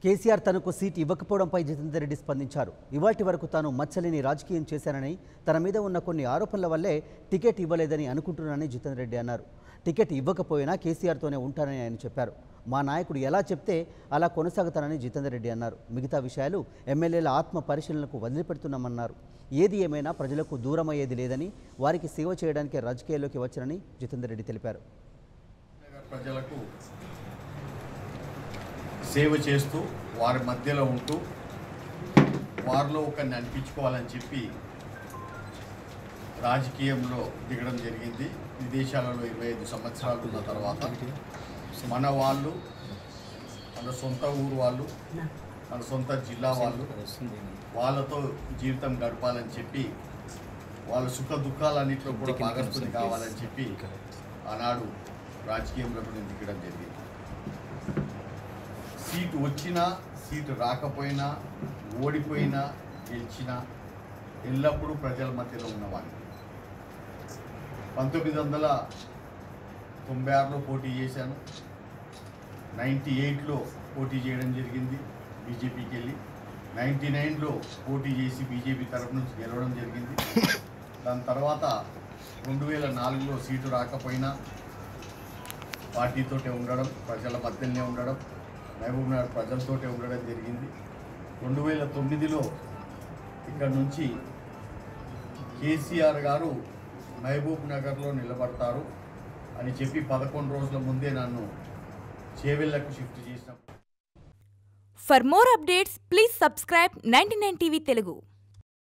కేసీఆర్ తనకు సీట్ ఇవ్వకపోవడంపై జితేందర్ రెడ్డి స్పందించారు. ఇవాల్టి వరకు తాను మచ్చలేని రాజకీయం చేశానని, తన మీద ఉన్న కొన్ని ఆరోపణల వల్లే టికెట్ ఇవ్వలేదని అనుకుంటున్నానని జితేందర్ రెడ్డి అన్నారు. టికెట్ ఇవ్వకపోయినా కేసీఆర్తోనే ఉంటానని ఆయన చెప్పారు. మా నాయకుడు ఎలా చెప్తే అలా కొనసాగుతానని జితేందర్ రెడ్డి అన్నారు. మిగతా విషయాలు ఎమ్మెల్యేల ఆత్మ పరిశీలనకు వదిలిపెడుతున్నామన్నారు. ఏది ఏమైనా ప్రజలకు దూరమయ్యేది లేదని, వారికి సేవ చేయడానికి రాజకీయాల్లోకి వచ్చానని జితేందర్ రెడ్డి తెలిపారు. ప్రజలకు సేవ చేస్తూ వారి మధ్యలో ఉంటూ వారిలో ఒకరిని అనిపించుకోవాలని చెప్పి రాజకీయంలో దిగడం జరిగింది. విదేశాలలో 25 సంవత్సరాలు ఉన్న తర్వాత మన వాళ్ళు, మన సొంత ఊరు వాళ్ళు, మన సొంత జిల్లా వాళ్ళు, వాళ్ళతో జీవితం గడపాలని చెప్పి వాళ్ళ సుఖ దుఃఖాలన్నింటిలో కూడా భాగస్వామి కావాలని చెప్పి ఆనాడు రాజకీయంలో నేను దిగడం జరిగింది. సీటు వచ్చినా, సీటు రాకపోయినా, ఓడిపోయినా, గెలిచినా ఎల్లప్పుడూ ప్రజల మధ్యలో ఉన్నవాడిని. 1996లో పోటీ చేశాను. 98లో పోటీ చేయడం జరిగింది, బీజేపీకి వెళ్ళి. 99లో పోటీ చేసి బీజేపీ తరఫు నుంచి గెలవడం జరిగింది. దాని తర్వాత 2004లో సీటు రాకపోయినా పార్టీతోటే ఉండడం, ప్రజల మధ్యలోనే ఉండడం, మహబూబ్నగర్ ప్రజలతోటే ఉండడం జరిగింది. 2009లో ఇక్కడ నుంచి కేసీఆర్ గారు మహబూబ్నగర్లో నిలబడతారు అని చెప్పి 11 రోజుల ముందే నన్ను చేవెళ్లకు షిఫ్ట్ చేసినాం. For more updates, please subscribe 99 TV Telugu.